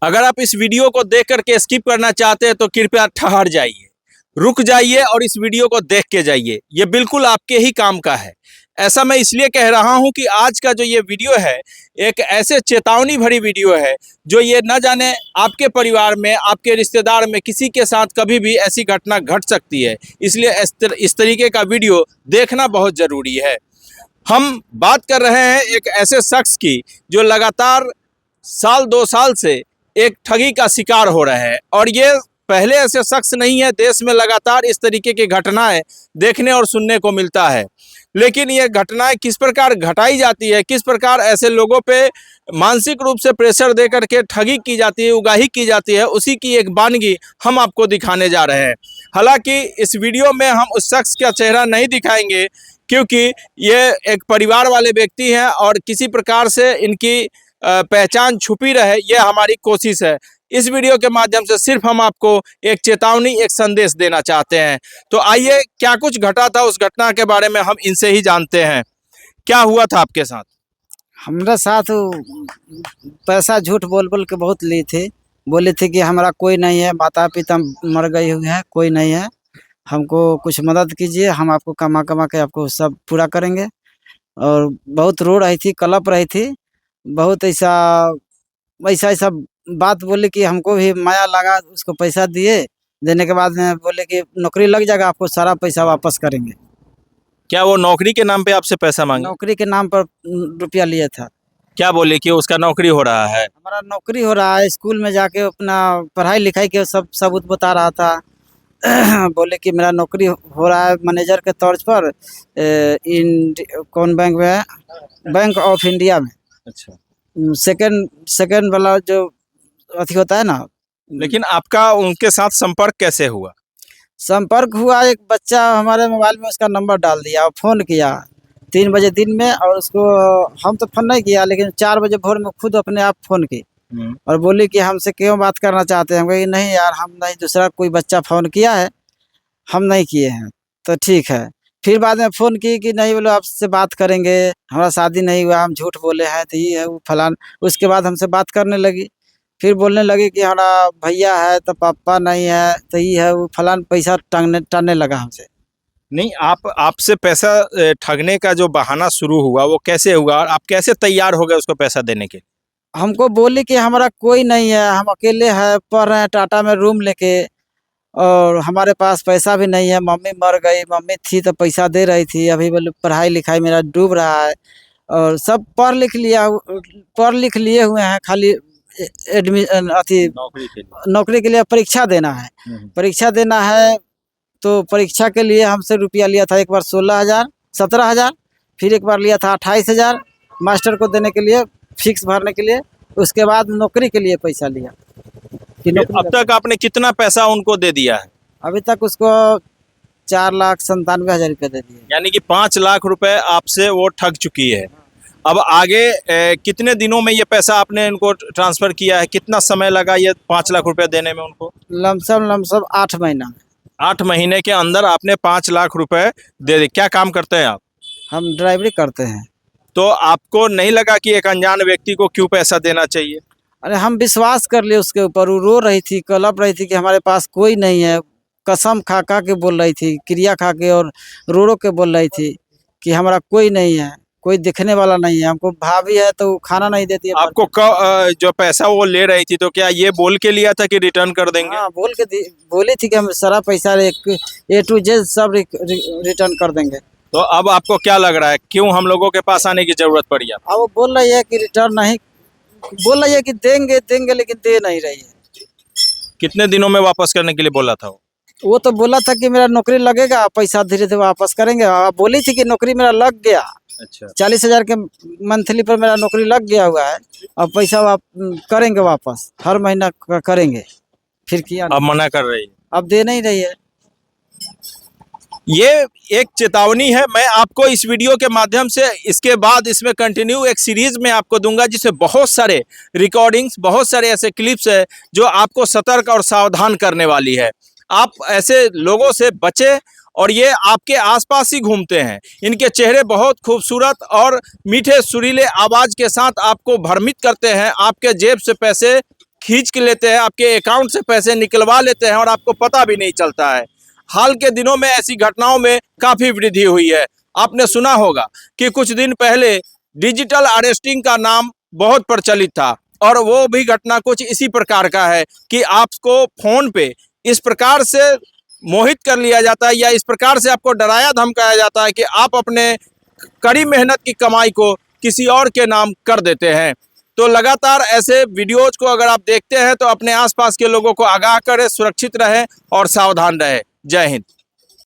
अगर आप इस वीडियो को देख करके स्किप करना चाहते हैं तो कृपया ठहर जाइए, रुक जाइए और इस वीडियो को देख के जाइए। ये बिल्कुल आपके ही काम का है। ऐसा मैं इसलिए कह रहा हूं कि आज का जो ये वीडियो है एक ऐसे चेतावनी भरी वीडियो है जो ये न जाने आपके परिवार में, आपके रिश्तेदार में किसी के साथ कभी भी ऐसी घटना घट सकती है। इसलिए इस तरीके का वीडियो देखना बहुत ज़रूरी है। हम बात कर रहे हैं एक ऐसे शख्स की जो लगातार साल 2 साल से एक ठगी का शिकार हो रहे हैं और ये पहले ऐसे शख्स नहीं है। देश में लगातार इस तरीके की घटनाएं देखने और सुनने को मिलता है, लेकिन ये घटनाएं किस प्रकार घटाई जाती है, किस प्रकार ऐसे लोगों पे मानसिक रूप से प्रेशर दे करके ठगी की जाती है, उगाही की जाती है, उसी की एक वानगी हम आपको दिखाने जा रहे हैं। हालांकि इस वीडियो में हम उस शख्स का चेहरा नहीं दिखाएंगे क्योंकि ये एक परिवार वाले व्यक्ति हैं और किसी प्रकार से इनकी पहचान छुपी रहे, ये हमारी कोशिश है। इस वीडियो के माध्यम से सिर्फ हम आपको एक चेतावनी, एक संदेश देना चाहते हैं। तो आइए, क्या कुछ घटा था उस घटना के बारे में हम इनसे ही जानते हैं। क्या हुआ था आपके साथ? हमरा साथ पैसा झूठ बोल बोल के बहुत ली थी। बोली थी कि हमारा कोई नहीं है, माता पिता मर गई हुई है, कोई नहीं है, हमको कुछ मदद कीजिए, हम आपको कमा कमा के आपको सब पूरा करेंगे। और बहुत रो रही थी, कलप रही थी, बहुत ऐसा ऐसा ऐसा बात बोली कि हमको भी माया लगा। उसको पैसा दिए, देने के बाद में बोले कि नौकरी लग जाएगा, आपको सारा पैसा वापस करेंगे। क्या वो नौकरी के नाम पे आपसे पैसा मांगे? नौकरी के नाम पर रुपया लिया था। क्या बोले कि उसका नौकरी हो रहा है? हमारा नौकरी हो रहा है, स्कूल में जाके अपना पढ़ाई लिखाई के सब सबूत बता रहा था। बोले कि मेरा नौकरी हो रहा है मैनेजर के तौर पर कौन बैंक में है, बैंक ऑफ इंडिया में। अच्छा। सेकंड वाला जो अथी होता है ना। लेकिन आपका उनके साथ संपर्क कैसे हुआ? संपर्क हुआ, एक बच्चा हमारे मोबाइल में उसका नंबर डाल दिया और फ़ोन किया 3 बजे दिन में। और उसको हम तो फ़ोन नहीं किया, लेकिन 4 बजे भोर में खुद अपने आप फ़ोन की और बोली कि हमसे क्यों बात करना चाहते हैं। हम कहे नहीं यार, हम नहीं, दूसरा कोई बच्चा फ़ोन किया है, हम नहीं किए हैं। तो ठीक है। फिर बाद में फ़ोन की कि नहीं, बोलो आपसे बात करेंगे, हमारा शादी नहीं हुआ, हम झूठ बोले हैं, तो ये है वो फलान। उसके बाद हमसे बात करने लगी, फिर बोलने लगी कि हमारा भैया है तो पापा नहीं है, तो ये है वो फलान। पैसा टांगने लगा हमसे। नहीं, आपसे पैसा ठगने का जो बहाना शुरू हुआ वो कैसे हुआ और आप कैसे तैयार हो गए उसको पैसा देने के? हमको बोली कि हमारा कोई नहीं है, हम अकेले हैं, पढ़ रहे हैं टाटा में रूम लेके, और हमारे पास पैसा भी नहीं है। मम्मी मर गई, मम्मी थी तो पैसा दे रही थी, अभी बोले पढ़ाई लिखाई मेरा डूब रहा है। और सब पढ़ लिख लिए हुए हैं, खाली एडमिशन अथी नौकरी के लिए परीक्षा देना है। परीक्षा देना है तो परीक्षा के लिए हमसे रुपया लिया था एक बार 16,000 17,000, फिर एक बार लिया था 28,000 मास्टर को देने के लिए, फिक्स भरने के लिए। उसके बाद नौकरी के लिए पैसा लिया कि अब तक आपने कितना पैसा उनको दे दिया है? अभी तक उसको 4,97,000 रुपये दे दिए। यानी कि 5 लाख रुपए आपसे वो ठग चुकी है। अब आगे कितने दिनों में ये पैसा आपने इनको ट्रांसफर किया है? कितना समय लगा ये 5 लाख रुपए देने में उनको? लमसम 8 महीना। 8 महीने के अंदर आपने 5 लाख रुपए दे दिए। क्या काम करते हैं आप? हम ड्राइवरी करते हैं। तो आपको नहीं लगा कि एक अनजान व्यक्ति को क्यों पैसा देना चाहिए? अरे हम विश्वास कर लिए उसके ऊपर। वो रो रही थी, कलप रही थी कि हमारे पास कोई नहीं है, कसम खा खा के बोल रही थी, क्रिया खा के और रो रो के बोल रही थी कि हमारा कोई नहीं है, कोई दिखने वाला नहीं है। हमको भाभी है तो खाना नहीं देती है। आपको जो पैसा वो ले रही थी तो क्या ये बोल के लिया था कि रिटर्न कर देंगे? हाँ, बोली थी कि हम सारा पैसा A to Z सब रिटर्न कर देंगे। तो अब आपको क्या लग रहा है, क्यों हम लोगों के पास आने की जरूरत पड़ी? अब वो बोल रही है कि रिटर्न नहीं, बोल रही है कि देंगे लेकिन दे नहीं रही है। कितने दिनों में वापस करने के लिए बोला था वो तो बोला था कि मेरा नौकरी लगेगा, पैसा धीरे धीरे वापस करेंगे। बोली थी कि नौकरी मेरा लग गया। अच्छा। 40,000 के मंथली पर मेरा नौकरी लग गया हुआ है, अब पैसा करेंगे वापस, हर महीना करेंगे। फिर किया, अब मना कर रही है, अब दे नहीं रही है। ये एक चेतावनी है। मैं आपको इस वीडियो के माध्यम से इसके बाद इसमें कंटिन्यू एक सीरीज में आपको दूंगा जिसमें बहुत सारे रिकॉर्डिंग्स, बहुत सारे ऐसे क्लिप्स है जो आपको सतर्क और सावधान करने वाली है। आप ऐसे लोगों से बचें, और ये आपके आसपास ही घूमते हैं। इनके चेहरे बहुत खूबसूरत और मीठे सुरीले आवाज़ के साथ आपको भ्रमित करते हैं, आपके जेब से पैसे खींच के लेते हैं, आपके अकाउंट से पैसे निकलवा लेते हैं और आपको पता भी नहीं चलता है। हाल के दिनों में ऐसी घटनाओं में काफ़ी वृद्धि हुई है। आपने सुना होगा कि कुछ दिन पहले डिजिटल अरेस्टिंग का नाम बहुत प्रचलित था और वो भी घटना कुछ इसी प्रकार का है कि आपको फ़ोन पे इस प्रकार से मोहित कर लिया जाता है या इस प्रकार से आपको डराया धमकाया जाता है कि आप अपने कड़ी मेहनत की कमाई को किसी और के नाम कर देते हैं। तो लगातार ऐसे वीडियोज को अगर आप देखते हैं तो अपने आसपास के लोगों को आगाह करें, सुरक्षित रहें और सावधान रहें। जय हिंद।